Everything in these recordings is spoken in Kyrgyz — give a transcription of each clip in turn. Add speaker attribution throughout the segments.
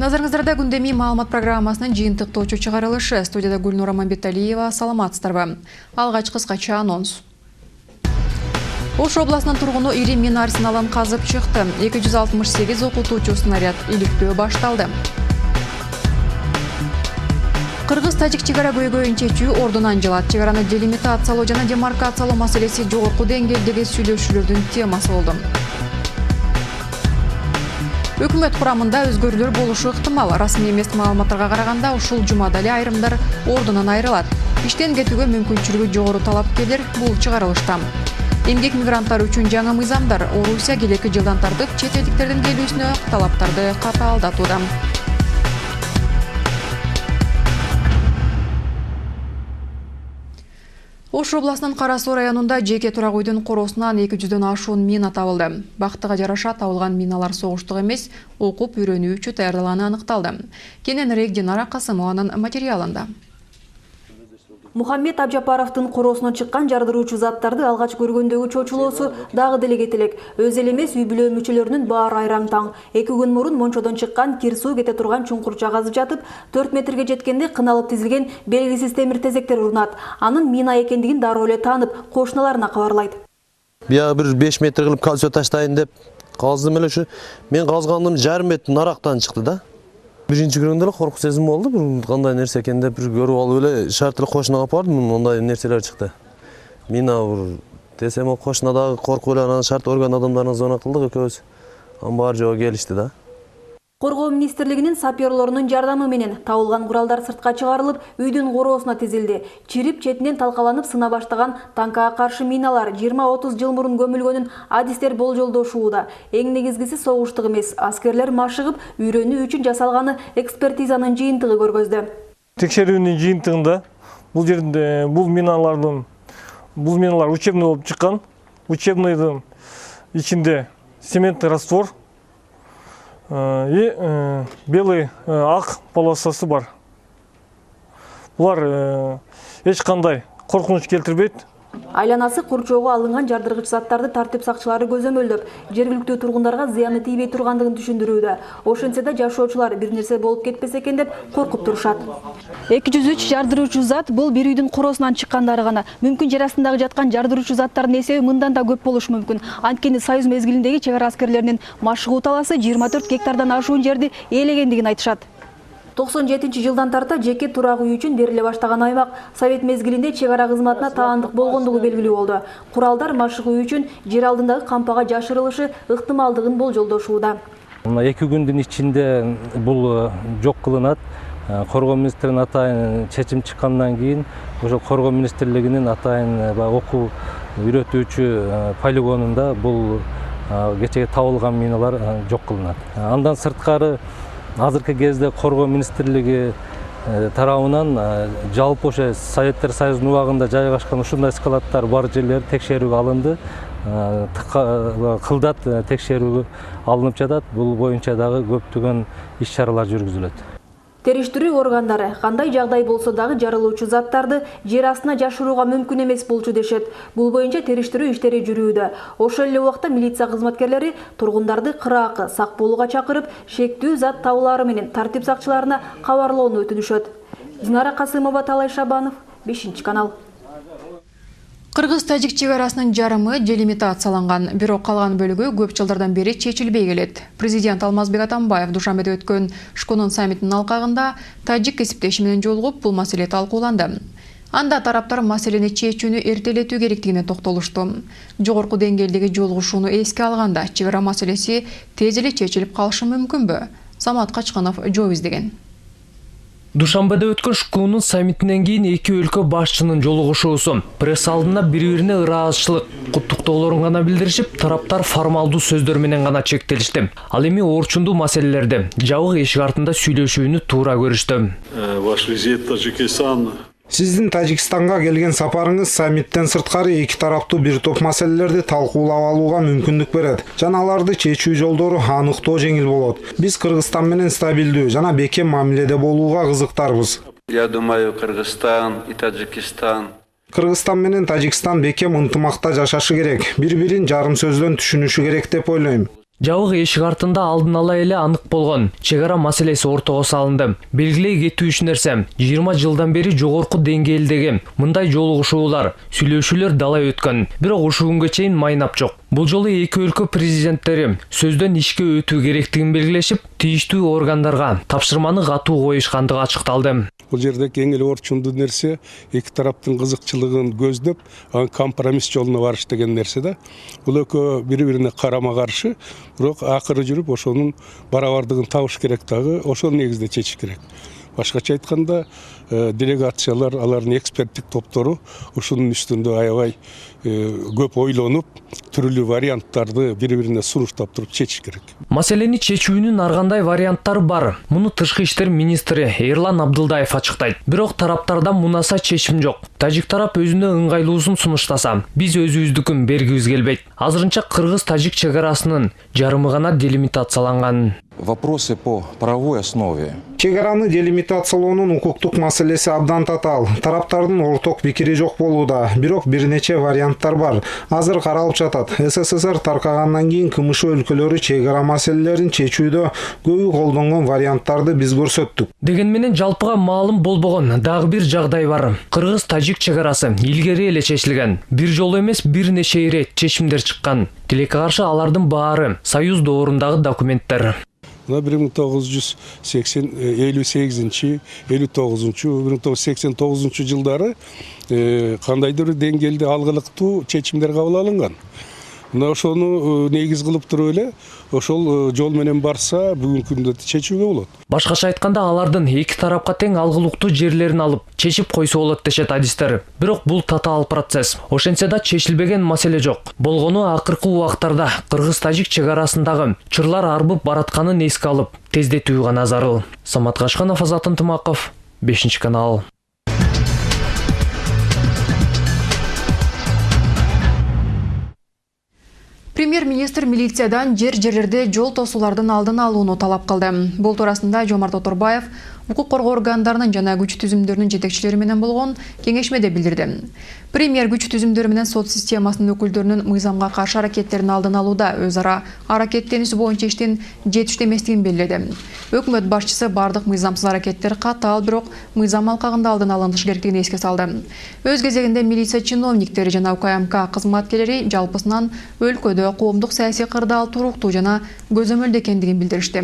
Speaker 1: Назарыңыздарда күндеми маалымат программасынын жыйынтыктоочу чыгарылышы. Студияда Гүлнура Мамбеталиева, саламатсыздарбы. Алгач кыскача анонс. Ош областынын тургуну ири мина арсеналын казып чыкты. 268 окутуучу снаряд иликтөө башталды. Кыргыз-тажик чегара көйгөйүн чечүү ордунан жылат. Чегараны делимитациялоо жана демаркациялоо маселеси жогорку деңгээлдеги сүйлөшүүлөрдүн темасы болду. Өкмөт курамында өзгөрүүлөр болушу ыктымал. Расмий эмес маалыматтарга караганда ушул жумада эле айрымдар ордунан айрылат. Иштен кетүүгө мүмкүнчүлүгү жогору талапкерлер бул чыгарылышта. Эмгек мигранттар үчүн жаңы мыйзамдар Орусия келеки жылдан тартып чет элдиктердин келүүсүнө талаптарды катаалдатууда. Ош областынын Кара Суу районунда жеке турак үйдүн коросунан 200дөн ашуун мина табылды. Бактыга жараша табылган миналар согуштук эмес, окуп үйрөнүүчү даярдалганы аныкталды. Кененирээк Динара Касымованын материалында.
Speaker 2: Мухаммед Абжапаровдун коросунан чыккан жардыруучу заттарды алгач көргөндөгү чочулоосу дагы деле кетелек. Өз эле эмес үй бүлө мүчөлөрүнүн баары айран таң. 2 күн мурун Мончодон чыккан кир суу кете турган чуңкурча казып жатып, 4 метрге жеткенде кыналып тизилген белгисиз темир тезектер урунат. Анын мина экендигин дароо эле таанып, кошуналарына кабарлайт.
Speaker 3: Бия бир 5 метр кылып кальций таштайын деп каздым эле ушу. Мен казгандым жарым метр нарактан чыкты да. Биринчи күрөндө эле коркуп сезим болду. Бул кандай нерсе экен деп бир көрүп алып эле шарт эле кошунага бардым. Мындай нерселер чыкты. Мина десем ал кошунадагы коркуп эле анан шарт орган адамдарына звонок кылдык экөөбүз. Анын баары жөө келишти да. Коргоо
Speaker 2: министрлигинин саперлорунун жардамы менен табылган куралдар сыртка чыгарылып, үйдүн короосуна тизилди. Чирип четинен талкаланып сына баштаган танкага каршы миналар 20-30 жыл мурун көмүлгөнүн адистер болжолдошууда. Эң негизгиси согуштук эмес, аскерлер машыгып, үйрөнүү үчүн жасалганы экспертизанын жыйынтыгы көргөздү.
Speaker 4: Текшерүүнүн жыйынтыгында бул жерде бул миналар учебный болуп чыккан. Учебныйдын ичинде цементный раствор и белый ак полосасы бар. Булар эч кандай коркунуч келтирбейт.
Speaker 2: Айланасы курчоого алынган жардыргыч заттарды тартип сакчылары көзөмөлдөп, жергиликтүү тургундарга зыяны тийбей тургандыгын түшүндүрүүдө. Ошентсе да жашоочулар бир нерсе болуп кетпесе экен деп коркуп турушат. 203 жардыруучу зат бул бир үйдүн коросунан чыккандары гана. Мүмкүн жер астындагы жаткан жардыруучу заттардын эсеби мындан да көп болушу мүмкүн. Анткени Союз мезгилиндеги чегара аскерлеринин машыгуу таласы 24 гектардан ашуун жерди ээлегендигин айтышат. 97-жылдан тарта жеке турак үй үчүн бериле баштаган аймак Совет мезгилинде чегара кызматына таандык болгондугу белгилүү болду. Куралдар машыгуу үчүн жер алдындагы кампага жашырылышы ыктымалдыгын болжолдошууда.
Speaker 5: 2 күндүн ичинде бул жок кылынат. Коргоо министринин атайын чечим чыккандан кийин ошо Коргоо министрлигинин атайын окуу үйрөтүүчү полигонунда бул кечеге табылган миналар жок кылынат. Андан сырткары азыркы кезде Коргоо министрлиги тарабынан жалпы ошо Советтер Союзунун убагында жайгашкан ушундай складдар бар жерлер текшерүүгө алынды. Кылдат текшерүүгө алынып жатат. Бул боюнча дагы көптөгөн иш-чаралар жүргүзүлөт.
Speaker 2: Териштирүү органдары кандай жагдай болсо дагы жарылуучу заттарды жер астына жашырууга мүмкүн эмес болчу дешет. Бул боюнча териштирүү иштери жүрүүдө. Ошол эле убакта милиция кызматкерлери тургундарды кыраакы сак болууга чакырып, шектүү зат табылары менен тартип сакчыларына кабарлоону өтүнүшөт. Динара Касымова, Талай Шабанов, 5-канал.
Speaker 1: Кыргыз-тажик чегарасынын жарымы делимитацияланган, бирок калган бөлүгү көп жылдардан бери чечилбей келет. Президент Алмазбек Атамбаев Душанбеде өткөн Шконун саммитинин алкагында тажик кесиптеши менен жолугуп бул маселе талкууланды. Анда тараптар маселени чечүүнү эртелетүү керектигине токтолушту. Жогорку деңгээлдеги жолугушууну эске алганда чегара маселеси тез эле чечилип калышы мүмкүнбү? Самат Качканов жооп издеген.
Speaker 6: Душанбеде өткөн Шкунун саммитинен кийин эки өлкө башчынын жолугушуусу. Пресс алдында бири-бирине ыраазычылык, куттуктоолорун гана билдиришип, тараптар формалдуу сөздөр менен гана чектелишти. Ал эми орчундуу маселелерди жабык эшик артында сүйлөшүүнү туура көрүштү.
Speaker 7: Ваш визит Таджикистан.
Speaker 8: Сиздин Тажикстанга келген сапарыңыз саммиттен сырткары эки тараптуу бир топ маселелерди талкуулап алууга мүмкүндүк берет. Жана аларды чечүү жолдору аныктоо жеңил болот. Биз Кыргызстан менен стабилдүү жана бекем мамиледе болууга кызыктарбыз.
Speaker 7: Я думаю, Кыргызстан и Таджикистан
Speaker 8: Кыргызстан менен Тажикстан бекем ынтымакта жашашы керек. Бири-бирин жарым сөздөн түшүнүшү керек деп ойлойм.
Speaker 6: Жабык эшик артында алдын ала эле анык болгон чек ара маселеси ортого салынды. Белгилей кетүүчү нерсе 20 жылдан бери жогорку деңгээлдеги мындай жолугушуулар, сүйлөшүүлөр далай өткөн. Бирок ушул күнгө чейин майнап жок. Бул жолу эки өлкө президенттери сөздөн ишке өтүү керектигин белгилешип, тийиштүү органдарга тапшырманы катуу коюшкандыгы ачыкталды.
Speaker 9: Бул жерде эң эле орчундуу нерсе эки тараптын кызыкчылыгын көздөп, компромисс жолуна барыш деген нерсе да. Бул экөө бири-бирине карама каршы, бирок акыры жүрүп ошонун барабардыгын табыш керек дагы, ошол негизде чечиш керек. Башкача айтканда, делегациялар, алардын эксперттик топтору ушунун үстүндө аябай көп ойлонуп, түрлүү варианттарды бири-бирине сунуштап туруп чечиш керек.
Speaker 6: Маселени чечүүнүн ар кандай варианттары бар. Муну Тышкы иштер министри Эрлан Абдылдаев ачыктайт. Бирок тараптардан мунаса чечим жок. Тажик тарап өзүнө ыңгайлуусун сунуштаса, биз өзүбүздүкүн бергибиз келбейт. Азырынча кыргыз-тажик чек арасынын жарымы гана делимитацияланган.
Speaker 10: Вопросы по правовой основе.
Speaker 8: Чек араны делимитациялоонун укуктук маселеси абдан татаал. Тараптардын орток пикири жок болууда, бирок бир нече варианттар бар. Азыр каралып жатат. СССР таркагандан кийин КМШ өлкөлөрү чек ара маселелерин чечүүдө көбү колдонгон варианттарды биз көрсөттүк.
Speaker 6: Деген менен жалпыга маалым болбогон дагы бир жагдай бар. Кыргыз-тажик чек арасы илгери эле чечилген. Бир жолу эмес бир нече ирет чечимдер чыккан. Тилекке каршы алардын баары Союз доорундагы документтер.
Speaker 9: 1958-59 жылдары кандайдыр деңгээлде алгылыктуу чечимдер кабыл алынган. Мына ошону негиз кылып туруп эле ошол жол менен барса бүгүнкү күндө чечүүгө болот.
Speaker 6: Башкача айтканда алардын эки тарапка тең алгылыктуу жерлерин алып чечип койсо болот дешет адистер. Бирок бул татаал процесс. Ошентсе да чечилбеген маселе жок. Болгону акыркы убактарда кыргыз-тажик чек арасындагы чырлар арбып баратканын эске алып, тездетүү гана зарыл. Самат Кашканов, Азат Ынтымаков, 5-канал.
Speaker 1: Премьер-министр милициядан жерлерде жол тосуулардын алдын алууну талап кылды. Бул туурасында Жомарт Оторбаев укук коргоо органдарынын жана күч түзүмдөрүнүн жетекчилери менен болгон кеңешмеде билдирди. Премьер күч түзүмдөрү менен сот системасынын өкүлдөрүнүн мыйзамга каршы аракеттерин алдын алууда өз ара аракеттенүүсү боюнча иштин жетиштүү эместигин белгиледи. Өкмөт башчысы бардык мыйзамсыз аракеттер катаал, бирок мыйзам алкагында алдын алынышы керектигин эске салды. Өз кезегинде милиция чиновниктери жана УКМК кызматкерлери жалпысынан өлкөдө коомдук саясий кырдаал туруктуу жана көзөмөлдө экендигин билдиришти.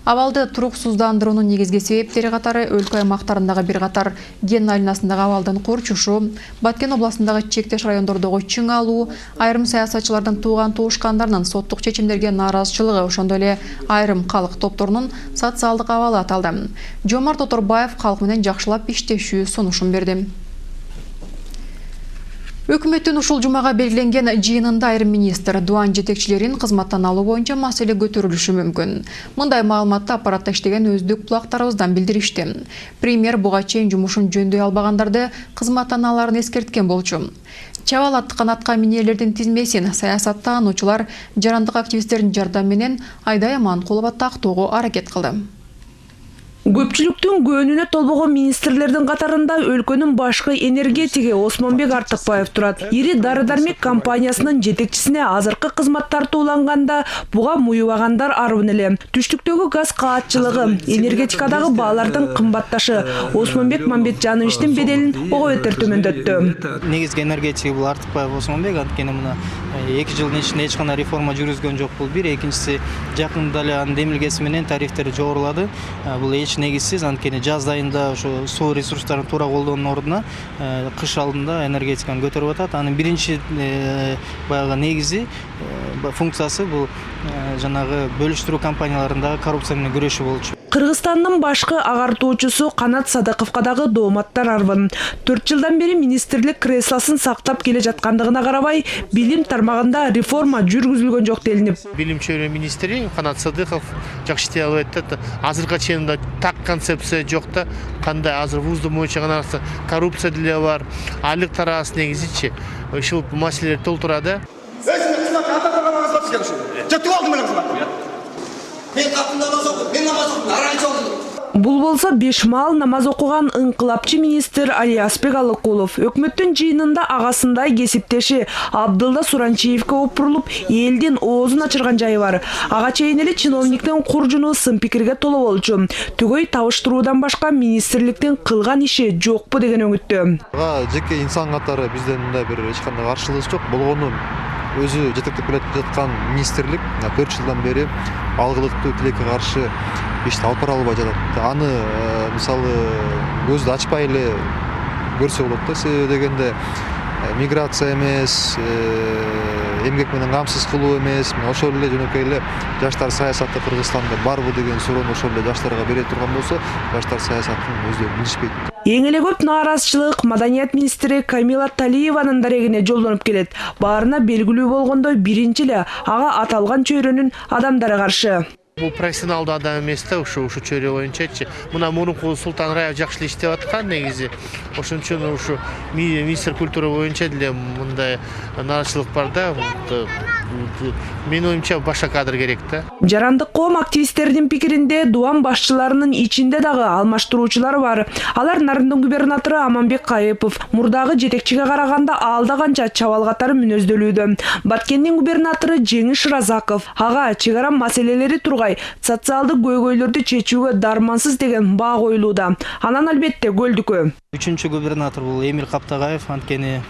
Speaker 1: Абалды туруксуздандыруунун негизги себептери катары өлкө аймактарындагы бир катар ген айланасындагы абалдын курчушу, Баткен областындагы чектеш райондордогу чың алуу, айрым саясатчылардын тууган туушкандарынын соттук чечимдерге нааразычылыгы, ошондой эле айрым калк топторунун социалдык абалы аталды. Жомарт Оторбаев калк менен жакшылап иштешүү сунушун берди. Өкмөттүн ушул жумага белгиленген жыйынында айрым министр дуан жетекчилерин кызматтан алуу боюнча маселе көтөрүлүшү мүмкүн. Мындай маалыматты аппаратта иштеген өздүк булактарыбыздан билдиришти. Премьер буга чейин жумушун жөндөй албагандарды кызматтан алаарын эскерткен болчу. Чабал атты канатка минерлердин тизмесин саясаттануучулар жарандык активисттердин жардамы менен Айдай Аманкулова тактоого аракет кылды.
Speaker 11: Көпчүлүктүн көөнүнө толбогон министрлердин катарында өлкөнүн башкы энергетиги Осмонбек Артыкбаев турат. Ири дары-дармек компаниясынын жетекчисине азыркы кызмат тартууланганда буга муюбагандар арбын эле. Түштүктөгү газ каатчылыгы, энергетикадагы баалардын кымбатташы Осмонбек Мамбетжановичтин беделин ого бетер төмөндөттү.
Speaker 12: Негизги энергетиги бул Артыкбаев Осмонбек, анткени мына 2 жылдын ичинде эч кандай реформа жүргүзгөн жок бул бир. Экинчиси жакында эле анын демилгеси менен тарифтер жогорулады. Бул негизсиз, анткени жаз айында ошо суу ресурстарын туура колдоонун ордуна кыш алдында энергетиканы көтөрүп атат. Анын биринчи баягы негизи функциясы бул жанагы бөлүштүрүү компанияларындагы коррупция менен күрөшүү болчу.
Speaker 11: Кыргызстандын башкы агартуучусу Канат Садыковго дагы дооматтар арбын. 4 жылдан бери министрлик креслосын сактап келе жаткандыгына карабай, билим тармагында реформа жүргүзүлгөн жок делинип.
Speaker 13: Билим чөйрө министри Канат Садыков жакшы ишти алып атат. Азыркы чейин так концепция жок да, кандай азыр вуздун боюнча гана коррупция деле бар. Айлык тарабы негизичи ушул маселелер толтурады.
Speaker 11: Бул болса бешмал намаз окуган ыңкылапчы министр Алиасбек Алыкулов өкмөттүн жыйынында агасындай кесиптеши Абдылда Суранчиевке опурулуп, элдин оозун ачырган жайы бар. Ага чейин эле чиновниктин куржуну сын пикирге толо болчу. Түгөй табыштыруудан башка министрликтин кылган иши жокпу деген өңүттү.
Speaker 14: Жеке инсан катары бизден мындай бир эч кандай каршылыгыбыз жок. Болгону өзү жетектеп келе жаткан министрлик 4 жылдан бери алгылыктуу тилекке каршы ишти алып бара албай жатат. Аны мисалы көздү ачпай эле көрсө болот да. Себеби дегенде миграция эмес, эмгек менен камсыз кылуу эмес, ошол эле жөнөкөй эле жаштар саясаты Кыргызстанда барбы деген суроону ошол эле жаштарга бере турган болсо, жаштар саясатын өздөрү билишпейт.
Speaker 11: Эң эле көп нааразычылык Маданият министри Камила Талиеванын дарегине жолдонуп келет. Баарына белгилүү болгондой, биринчи эле ага аталган чөйрөнүн адамдары каршы.
Speaker 13: Бул профессионалдуу адам эмес да, ушу чөйрө боюнчачы. Мына мурунку Султан Раев жакшы эле иштеп аткан негизи. Ошон үчүн ушу министр культура боюнча деле мындай нааразычылык бар да. Менин оюмча башка кадр керек да.
Speaker 11: Жарандык коом активисттердин пикиринде дуан башчыларынын ичинде дагы алмаштыруучулар бар. Алар Нарындын губернатору Аманбек Кайыпов мурдагы жетекчиге караганда алда канча чабал катары мүнөздөлүүдө. Баткендин губернатору Жеңиш Разаков ага чек ара маселелери тургай социалдык көйгөйлөрдү чечүүгө дармансыз деген баа коюлууда. Анан албетте көлдүкө.
Speaker 12: 3-чү губернатор бул Эмил Каптагаев, анткени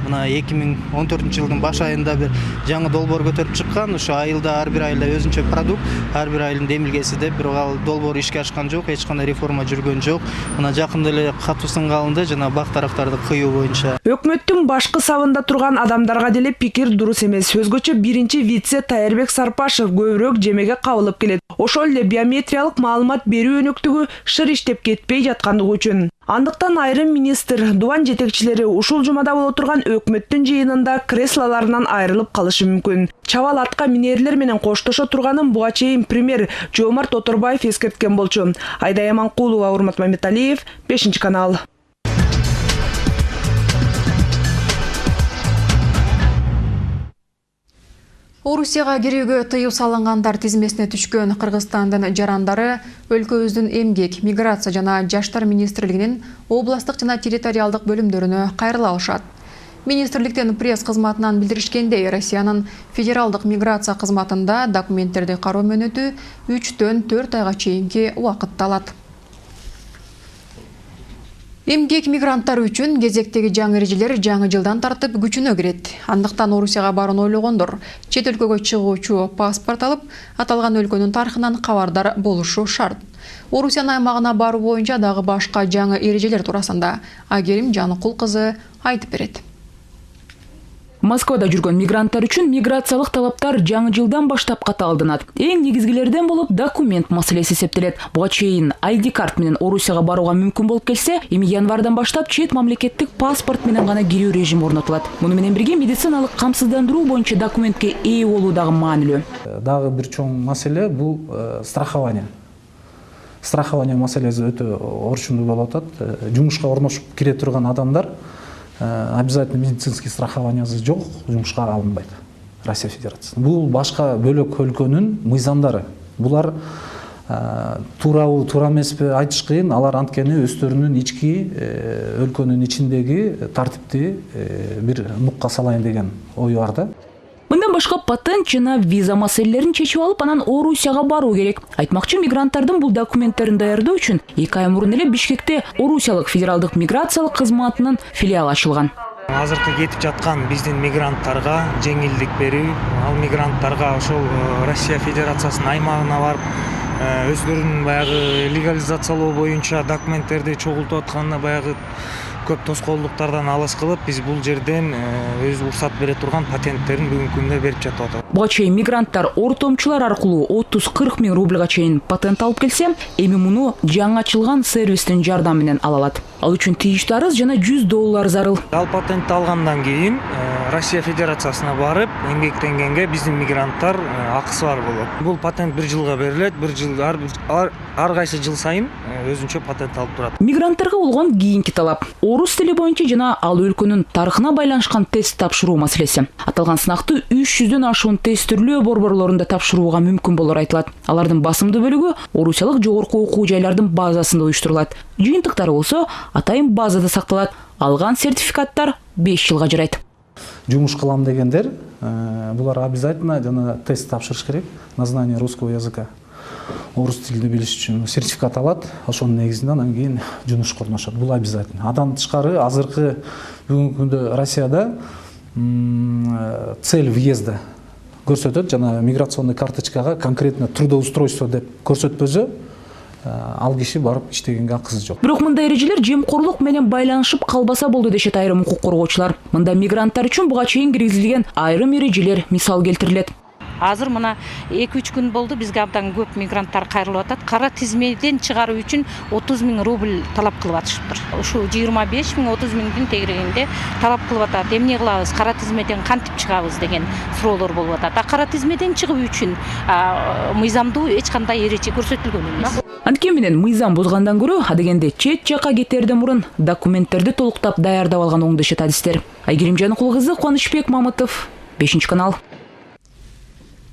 Speaker 12: мына 2014 жылдын баш айында бир жаңы долбоор көтөрүп чыккан. Ошо айылда ар бир айылда өзүнчө продукт, ар бир айылдын демилгеси деп, бирок ал долбоор ишке ашкан жок, эч кандай реформа жүргөн жок. Мына жакында эле катуу сынга алынды жана бак тараптарды кыюу боюнча.
Speaker 11: Өкмөттүн башкы сабында турган адамдарга деле пикир дурус эмес. Өзгөчө биринчи вице Таярбек Сарпашев көбүрөөк жемеге кабылып келет. Ошол эле биометриялык маалымат берүү өнөктүгү шыр иштеп кетпей жаткандыгы үчүн. Андыктан айрым министр, дуан жетекчилери ушул жумада боло турган өкмөттүн жыйынында креслоларынан айрылып калышы мүмкүн. Чабал атка минерлер менен коштошо турганын буга чейин премьер Жомарт Оторбаев эскерткен болчу. Айдай Аманкулова, Урмат Мамиталиев, 5 канал.
Speaker 1: Орусияга кирүүгө тыюу салынгандар тизмесине түшкөн Кыргызстандын жарандары өлкөбүздүн эмгек, миграция жана жаштар министрлигинин областык жана территориалдык бөлүмдөрүнө кайрыла алышат. Министрликтен пресс кызматынан билдиришкендей, Россиянын федералдык миграция кызматында документтерди кароо мөөнөтү 3-төн 4 айга чейинки убакытты алат. Эмгек мигранттар үчүн кезектеги жаңы эрежелер жаңы жылдан тартып күчүнө кирет. Андыктан Орусияга барын ойлогондор чет өлкөгө чыгуучу паспорт алып, аталган өлкөнүн тарыхынан кабардар болушу шарт. Орусиянын аймагына баруу боюнча дагы башка жаңы эрежелер туурасында Агерим Жаныкул кызы айтып берет.
Speaker 15: Москвада жүргөн мигранттар үчүн миграциялык талаптар жаңы жылдан баштап катаалданат. Эң негизгилерден болуп документ маселеси эсептелет. Буга чейин ID карт менен Орусияга барууга мүмкүн болуп келсе, эми январдан баштап чет мамлекеттик паспорт менен гана кирүү режими орнотулат. Муну менен бирге медициналык камсыздандыруу боюнча документке ээ болуу дагы маанилүү.
Speaker 16: Дагы бир чоң маселе бул страхование. Страхование маселеси өтө орчундуу болуп атат. Жумушка орношуп кире турган адамдар обязательно медицинский страхованиясы жок, жумушка алынбайт Россия Федерациясында. Бул башка бөлөк өлкөнүн мыйзамдары. Булар туурабы, туура эмеспи айтыш кыйын. Алар анткени өздөрүнүн ички өлкөнүн ичиндеги тартипти бир нукка салайын деген ою бар да.
Speaker 15: Мындан башка патент жана виза маселелерин чечип алып, анан Орусияга баруу керек. Айтмакчы, мигранттардын бул документтерин даярдоо үчүн 2 ай мурун эле Бишкекте Орусиялык федералдык миграциялык кызматынын филиалы ачылган.
Speaker 17: Азыркы кетип жаткан биздин мигранттарга жеңилдик берүү, ал мигранттарга ошол Россия Федерациясынын аймагына барып, өздөрүнүн баягы легализациялоо боюнча документтерди чогултуп атканына баягы көп тоскоолдуктардан алыс кылып, биз бул жерден өз уруксат бере турган патенттерин бүгүнкү күндө берип жатып атат.
Speaker 15: Буга чейин мигранттар ортомчулар аркылуу 30-40 миң рубльга чейин патент алып келсе, эми муну жаңы ачылган сервистин жардамы менен ала алат. Ал үчүн тийиштүү арыз жана $100 зарыл.
Speaker 17: Ал патентти алгандан кийин Россия Федерациясына барып, эмгектенгенге биздин мигранттар акысы бар болот. Бул патент 1 жылга берилет, 1 жыл ар кайсы жыл сайын өзүнчө патент алып турат.
Speaker 15: Мигранттарга болгон кийинки талап орус тили боюнча жана ал өлкөнүн тарыхына байланышкан тест тапшыруу маселеси. Аталган сынакты 300дөн ашуун тест түрлүү борборлорунда тапшырууга мүмкүн болор айтылат. Алардын басымдуу бөлүгү орусиялык жогорку окуу жайлардын базасында уюштурулат. Жыйынтыктары болсо атайын базада сакталат. Алган сертификаттар 5 жылга жарайт.
Speaker 16: Жумуш кылам дегендер, булар обязательно жана тест тапшырыш керек на знание русского языка. Орус тилин билиш үчүн сертификат алат, ошонун негизинде анан кийин жумушка орношот. Бул обязательно. Адан тышкары азыркы бүгүнкү күндө Россияда цель въезда көрсөтөт, жана миграционный карточкага конкретно трудоустройство деп көрсөтпөсө, ал киши барып иштегенге акысы жок.
Speaker 15: Бирок мындай эрежелер жемкорлук менен байланышып калбаса болду дешет айрым укук коргоочулар. Мында мигранттар үчүн буга чейин киргизилген айрым эрежелер мисал келтирилет.
Speaker 18: Азыр мына 2-3 күн болду бизге абдан көп мигранттар кайрылып атат. Кара тизмеден чыгаруу үчүн 30 000 рубль талап кылып атышыптыр. Ушу 25 000 30 000дин тегерегинде талап кылып атат. Эмне кылабыз? Кара тизмеден кантип чыгабыз деген суроолор болуп атат. Кара тизмеден чыгуу үчүн мыйзамдуу эч кандай эреже көрсөтүлгөн эмес.
Speaker 15: Анткени менен мыйзам бузгандан көрө адегенде чет жакка кетерден мурун документтерди толуктап даярдап алган оң дешет адистер. Айгерим Жаныкул кызы, Кубанычбек Мамытов, 5-канал.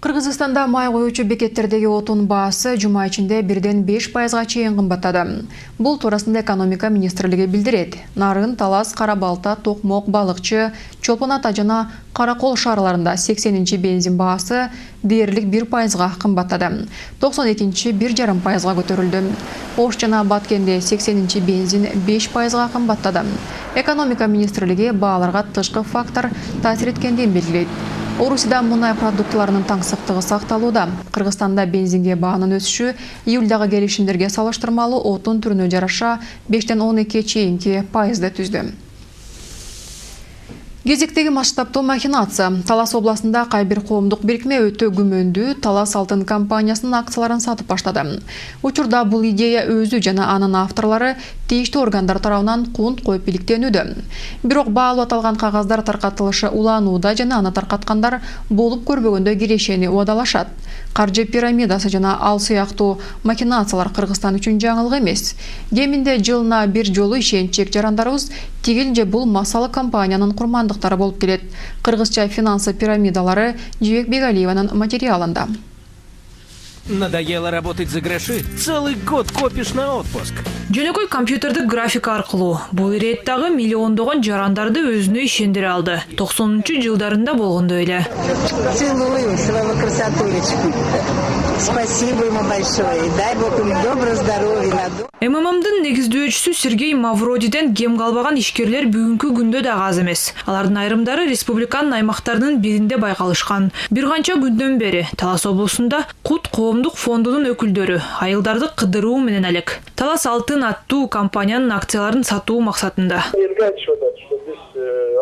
Speaker 1: Кыргызстанда май коюучу бекеттердеги отун баасы жума ичинде 1-5%га чейин кымбаттады. Бул туурасында экономика министрлиги билдирет. Нарын, Талас, Кара Балта, Токмок, Балыкчы, Чолпон Ата жана Каракол шаарларында 80-нчи бензин баасы дээрлик 1%га кымбаттады. 92-нчи 1,5%га көтөрүлдү. Ош жана Баткенде 80-нчи бензин 5%га кымбаттады. Экономика министрлиги бааларга тышкы фактор таасир эткендигин белгилейт. Орусияда мунай продуктларынын таңсыктыгы сакталууда. Кыргызстанда бензинге баанын өсүшү июлдагы келишимдерге салыштырмалуу отун түрүнө жараша 5-12 чейинки пайызды түздү. Кезектеги масштабтуу махинация. Талас областында кай бир коомдук бирикме өтө күмөндүү Талас Алтын компаниясынын акцияларын сатып баштады. Учурда бул идея өзү жана анын авторлору тийиштүү органдар тарабынан кунт коюп иликтенүүдө. Бирок баалуу аталган кагаздар таркатылышы уланууда жана аны таркаткандар болуп көрбөгөндө кирешени убадалашат. Каржы пирамидасы жана ал сыяктуу махинациялар Кыргызстан үчүн жаңылык эмес. Кеминде жылына бир жолу ишенчек жарандарыбыз тигил же бул масалы компаниянын курмандыктары болуп келет. Кыргызча финансы пирамидалары Жибек Бегалиеванын материалында.
Speaker 19: Надоело работать за гроши? Целый год копишь на отпуск.
Speaker 11: Жөнөкөй компьютердик графика аркылуу бул иреттагы миллиондогон жарандарды өзүнө ишендире алды. 90-жылдарында болгондо эле.
Speaker 20: Целую своего красотулечку. Спасибо ему большое. Дай Бог ему доброго здоровья.
Speaker 11: МММдын негиздөөчүсү Сергей Мавродиден кем калбаган ишкерлер бүгүнкү күндө да аз эмес. Алардын айрымдары республиканын аймактарынын биринде байкалышкан. Бир канча күндөн бери Талас облусунда Кут коомдук фондунун өкүлдөрү айылдарды кыдыруу менен элек. Талас Алтын аттуу компаниянын акцияларын сатуу максатында.
Speaker 21: Элге айтышып атат, что биз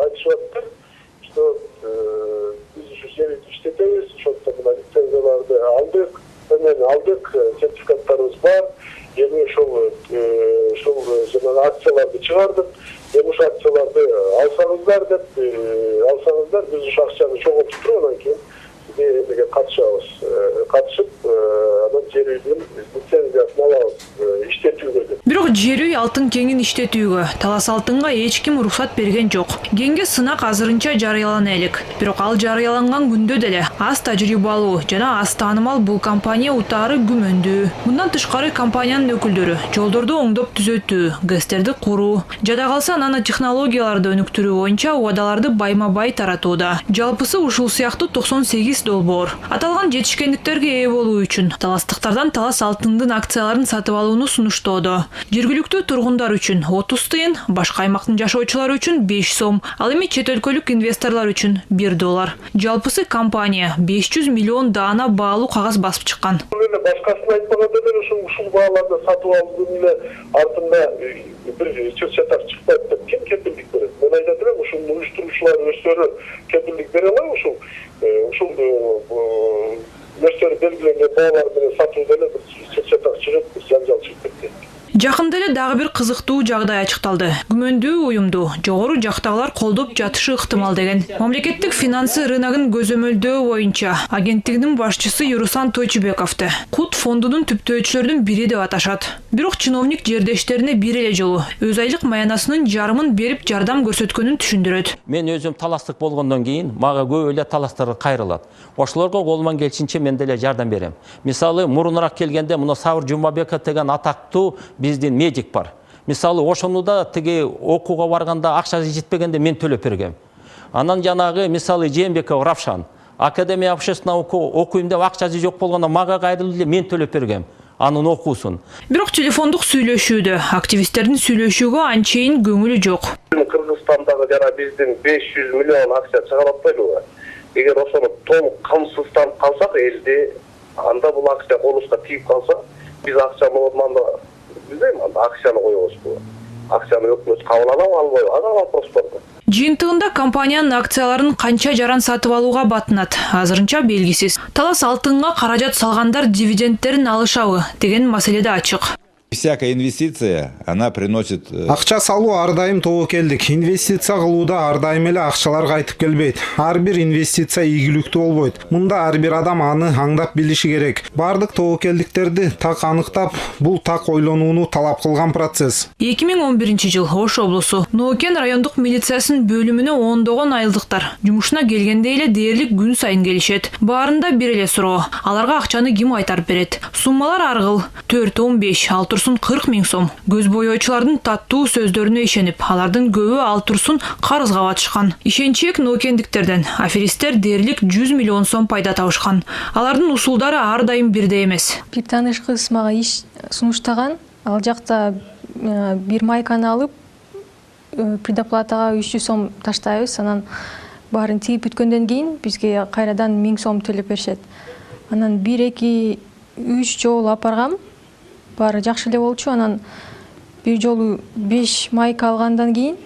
Speaker 21: айтышып атат, что биз ушу жер иштетебиз, ошондо мына лицензияларды алдык, сертификаттарыбыз бар. Эми ошол жанагы акцияларды чыгардык. Эми ошол акцияларды алсаңыздар биз ошол акчаны чогултуп туруп анан кийин эмеге катышып анан жер үйдүн лицензиясын алабыз иштетүүгө деп.
Speaker 11: Бирок жер үй алтын кеңин иштетүүгө Талас Алтынга эч ким уруксат берген жок. Кеңге сынак азырынча жарыялана элек. Бирок ал жарыяланган күндө деле аз тажрыйбалуу жана аз таанымал бул компания утаары күмөндүү. Мындан тышкары компаниянын өкүлдөрү жолдорду оңдоп түзөтүү, ГЭСтерди куруу, жада калса нано технологияларды өнүктүрүү боюнча убадаларды байма-бай таратууда. Жалпысы ушул сыяктуу 98 долбоор. Аталган жетишкендиктерге ээ болуу үчүн таластыктардан Талас Алтындын акцияларын сатып алууну сунуштоодо. Жергиликтүү тургундар үчүн 30 тыйын, башка аймактын жашоочулары үчүн 5 сом, ал эми чет өлкөлүк инвесторлор үчүн $1. Жалпысы компания 500 миллион даана баалуу кагаз басып чыккан.
Speaker 21: Башкасын айтпаганда деле ушул бааларды сатып алуудун эле артында бир чат-чатак чыкпайт деп ким кепилдик берет? Мен айтат элем, ушул уюштуруучулар өздөрү кепилдик бере албайбы ушул өздөрү белгиленген баалар менен сатууда эле бир чат-чатак чыгып, жанжал чыгып кетти.
Speaker 11: Жакында эле дагы бир кызыктуу жагдай ачыкталды. Күмөндүү уюмду жогору жактагылар колдоп жатышы ыктымал деген. Мамлекеттик финансы рыногун көзөмөлдөө боюнча агенттигинин башчысы Юрусан Тойчубековду Кут фондунун түптөөчүлөрдүн бири деп аташат. Бирок чиновник жердештерине бир эле жолу өз айлык маянасынын жарымын берип жардам көрсөткөнүн түшүндүрөт.
Speaker 3: Мен өзүм таластык болгондон кийин мага көп эле таластар кайрылат. Ошолорго колуман келишинче мен деле жардам берем. Мисалы мурунураак келгенде мына Сабыр Жумабеков деген атактуу биздин медик бар. Мисалы ошону да тиги окууга барганда акчасы жетпегенде мен төлөп бергем. Анан жанагы мисалы Жээнбеков Равшан Академия общественного окуйм деп акчасы жок болгондо мага кайрылып эле мен төлөп бергем. Анын окуусун.
Speaker 11: Бирок телефондук сүйлөшүүдө активисттердин сүйлөшүүгө анчейин көңүлү жок.
Speaker 21: Кыргызстандагы жана биздин 500 миллион акча чыгарып атпайлыбы? Эгер ошону толук камсызданып калсак элди, анда бул акча колубузга тийип калса, биз акчаны ордунда билбейм, анда акчаны коебузбу? Акчаны өкмөт кабыл алабы, албайбы? Ага вопрос бар.
Speaker 11: Жыйынтыгында компаниянын акцияларын канча жаран сатып алууга батынат, азырынча белгисиз. Талас алтынга каражат салгандар дивидендтерин алышабы деген маселе да ачык.
Speaker 22: Всякая инвестиция, она приносит...
Speaker 8: Акча салуу ар дайым тобокелдик. Инвестиция кылууда ар дайым эле акчалар кайтып келбейт. Ар бир инвестиция ийгиликтүү болбойт. Мында ар бир адам аны аңдап билиши керек. Бардык тобокелдиктерди так аныктап, бул так ойлонууну талап кылган процесс.
Speaker 11: 2011-жыл Ош облусу Ноокен райондук милициясынын бөлүмүнө ондогон айылдыктар жумушуна келгенде эле дээрлик күн сайын келишет. Баарында бир эле суроо. Аларга акчаны ким кайтарып берет? Суммалар ар кыл. 4-15, 40 миң сом. Көз боёочулардын таттуу сөздөрүнө ишенип, алардын көбү алтурсун карызга батышкан. Ишенчек ноокендиктерден аферисттер дээрлик 100 миллион сом пайда табышкан. Алардын усулдары ар дайым бирдей эмес.
Speaker 23: Бир тааныш кыз мага иш сунуштаган. Ал жакта бир майканы алып, предоплатага 300 сом таштайбыз. Анан баарын тийип бүткөндөн кийин бизге кайрадан 1000 сом төлөп беришет. Анан 1-2-3 жолу алып баргам. Бары жакшы эле болчу. Анан бир жолу 5 майка алгандан кийин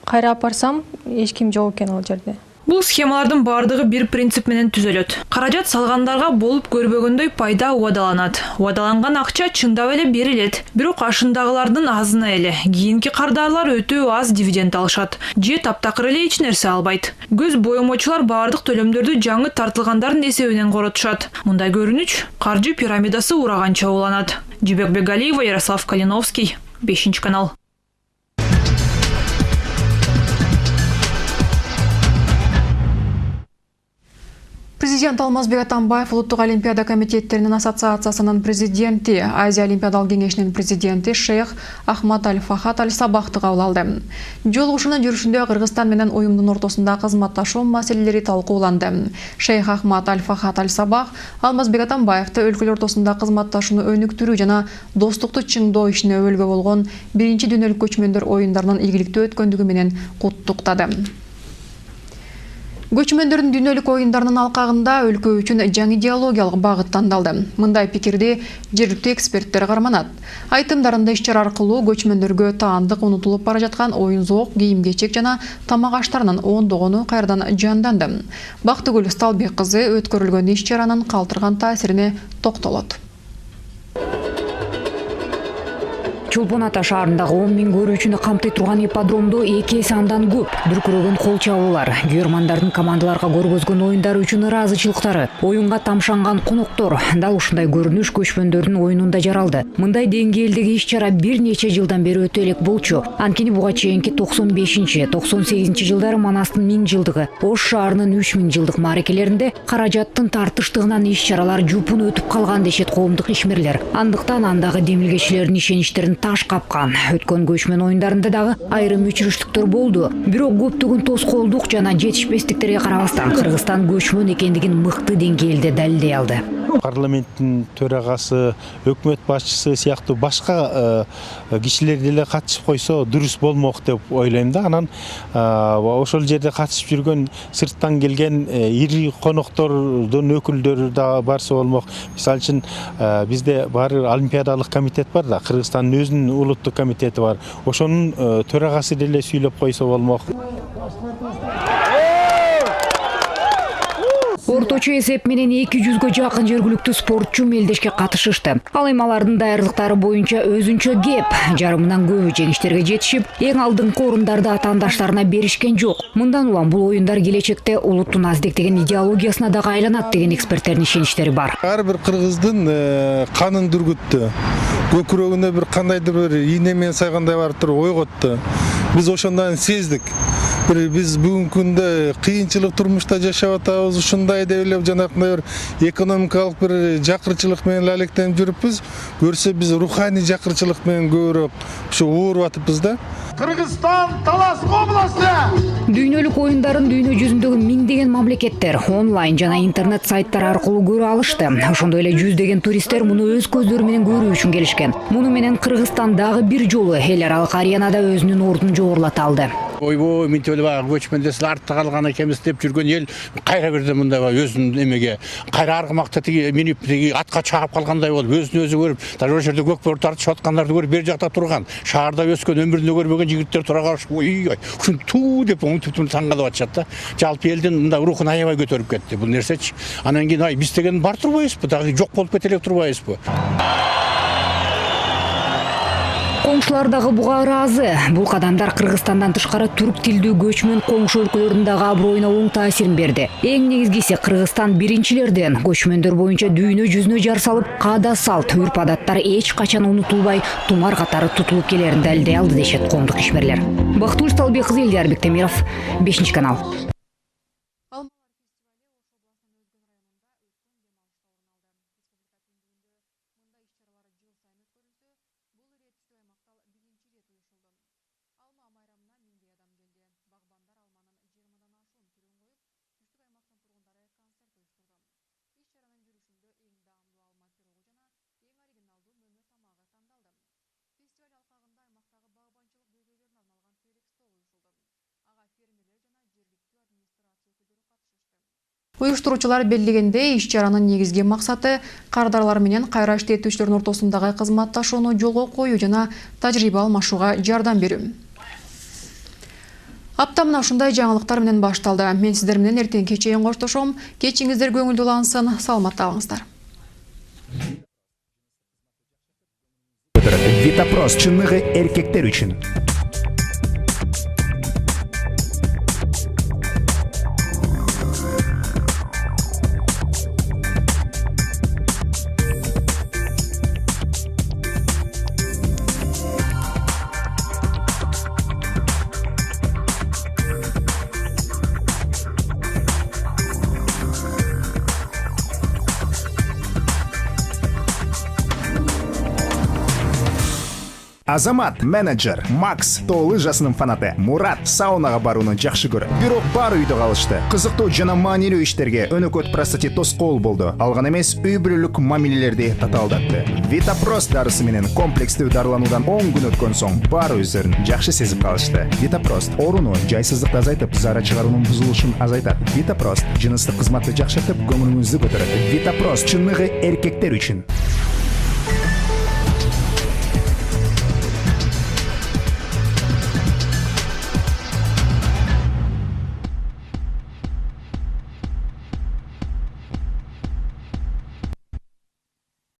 Speaker 23: кайра алып барсам, эч ким жок экен ал жерде.
Speaker 11: Бул схемалардын бардыгы бир принцип менен түзөлөт. Каражат салгандарга болуп көрбөгөндөй пайда убадаланат. Убадаланган акча чындап эле берилет. Бирок ашындагылардын азына эле. Кийинки кардарлар өтө аз дивиденд алышат. Же таптакыр эле эч нерсе албайт. Көз боемочулар бардык төлөмдөрдү жаңы тартылгандардын эсебинен коротушат. Мындай көрүнүч каржы пирамидасы ураганча уланат. Жибек Бегалиева, Ярослав Калиновский, 5 канал.
Speaker 1: Президент Алмазбек Атамбаев Улуттук олимпиада комитеттеринин ассоциациясынын президенти, Азия олимпиадалык кеңешинин президенти Шейх Ахмад Аль-Фахад Аль-Сабахты кабыл алды. Жолугушуунун жүрүшүндө Кыргызстан менен уюмдун ортосунда кызматташуу маселелери талкууланды. Шейх Ахмад Аль-Фахад Аль-Сабах Алмазбек Атамбаевди өлкөлөр ортосунда кызматташууну өнүктүрүү жана достукту чыңдоо ишине өбөлгө болгон биринчи дүйнөлүк көчмөндөр оюндарынын ийгиликтүү өткөндүгү менен куттуктады. Көчмөндөрдүн дүйнөлүк оюндарынын алкагында өлкө үчүн жаңы идеологиялык багыт тандалды. Мындай пикирди жергиликтүү эксперттер карманат. Айтымдарында иш-чара аркылуу көчмөндөргө таандык унутулуп бара жаткан оюн-зоок, кийим-кечек жана тамак аштарынын ондогону кайрадан жанданды. Бактыгүл Сталбек кызы өткөрүлгөн иш-чаранын калтырган таасирине токтолот.
Speaker 24: Чолпон Ата шаарындагы 10 миң көрүүчүнү камтый турган ипподромдо 2 эсе андан көп дүркүрөгөн кол чабуулар, күйөрмандардын командаларга көргөзгөн оюндары үчүн ыраазычылыктары, оюнга тамшанган коноктор, дал ушундай көрүнүш көчмөндөрдүн оюнунда жаралды. Мындай деңгээлдеги иш-чара бир нече жылдан бери өтө элек болчу. Анткени буга чейинки 95-98 жылдары Манастын 1000 жылдыгы, Ош шаарынын 3000 жылдык мааракелеринде каражаттын тартыштыгынан иш-чаралар жупун өтүп калган дешет коомдук ишмерлер. Андыктан андагы демилгечилердин ишеничтерин таш капкан. Өткөн көчмөн оюндарында дагы айрым өчүрүштүктөр болду. Бирок көптөгөн тоскоолдук жана жетишпестиктерге карабастан Кыргызстан көчмөн экендигин мыкты деңгээлде далилдей алды.
Speaker 25: Парламенттин төрагасы, өкмөт башчысы сыяктуу башка кишилер деле катышып койсо дурус болмок деп ойлойм да. Анан ошол жерде катышып жүргөн сырттан келген ири коноктордун өкүлдөрү да барса болмок. Мисалы үчүн бизде бар олимпиадалык комитет бар да, Кыргызстандын өзүнүн улуттук комитети бар. Ошонун төрагасы деле сүйлөп койсо болмок.
Speaker 11: Орто
Speaker 24: Орточо эсеп менен 200-гө жакын жергиликтүү спортчу мелдешке катышышты. Ал эми алардын даярдыктары боюнча өзүнчө кеп, жарымынан көбү жеңиштерге жетишип, эң алдыңкы орундарды атаандаштарына беришкен жок. Мындан улам бул оюндар келечекте улуттун аздектеген идеологиясына дагы айланат деген эксперттердин ишеничтери бар.
Speaker 2: Ар бир кыргыздын канын дүргүттү. Көкүрөгүнө бир кандайдыр бир ийне менен сайгандай барып туруп ойготту. Биз ошондон сездик. Биз бүгүнкү күндө кыйынчылык турмушта жашап атабыз, ушундай деп эле жанакындай бир экономикалык бир жакырчылык менен алектенип жүрүппүз. Көрсө биз руханий жакырчылык менен көбүрөөк ушу ооруп атыппыз да.
Speaker 4: Кыргызстан Талас областы.
Speaker 24: Дүйнөлүк оюндарын дүйнө жүзүндөгү миңдеген мамлекеттер онлайн жана интернет сайттар аркылуу көрө алышты. Ошондой эле жүздөгөн туристтер муну өз көздөрү менен көрүү үчүн келишкен. Муну менен Кыргызстан дагы бир жолу эл аралык аренада өзүнүн ордун жогорулата алды.
Speaker 5: Ойбой, мен төлөп көчмөндөс артта калган экенбиз деп жүргөн эл кайра бирде мындай өзүнүн эмеге кайра аргымакта тиги минип тиги атка чаап калгандай болуп өзүн өзү көрүп, даже ошол жерде көкбөр тартышып аткандарды көрүп, бер жакта турган, шаарда өскөн өмүрүндө көрбөгөн жигиттер тура карашып, ой, ушун туу деп оңтуптун таңгалып атышат да. Жалпы элдин мындай рухун аябай көтөрүп кетти бул нерсечи. Анан кийин ай биз деген бар турбайбызбы, дагы жок болуп кете элек турбайбызбы?
Speaker 24: Коңшулар дагы буга ыраазы. Бул кадамдар Кыргызстандан тышкары түрк тилдүү көчмөн коңшу өлкөлөрдүн дагы аброюна оң таасирин берди. Эң негизгиси Кыргызстан биринчилерден көчмөндөр боюнча дүйнө жүзүнө жар салып, каада салт, үрп-адаттар эч качан унутулбай, тумар катары тутулуп келерин далилдей алды дешет коомдук ишмерлер. Бактыгүл Талбек кызы, Элдиярбек Темиров, 5-канал.
Speaker 1: Уюштуруучулар белгилегендей, иш-чаранын негизги максаты кардарлар менен кайра иштетүүчүлөрдүн ортосундагы кызматташууну жолго коюу жана тажрыйба алмашууга жардам берүү. Апта мына ушундай жаңылыктар менен башталды. Мен сиздер менен эртеңки чейин коштошом. Кечиңиздер көңүлдүү улансын, саламатта калыңыздар.
Speaker 7: Витапрос чыныгы эркектер үчүн. Азамат менеджер, Макс тоо лыжасынын фанаты, Мурат саунага барууну жакшы көрөт. Бирок бар үйдө калышты. Кызыктуу жана маанилүү иштерге өнөкөт простати тоскоол болду. Алган эмес, үй бүлөлүк мамилелерди татаалдатты. Витапрос дарысы менен комплекстүү дарылануудан 10 күн өткөн соң бар өздөрүн жакшы сезип калышты. Витапрос орууну, жайсыздыкты азайтып, зара чыгаруунун бузулушун азайтат. Витапрос жыныстык кызматты жакшыртып, көңүлүңүздү көтөрөт. Витапрос чыныгы эркектер үчүн.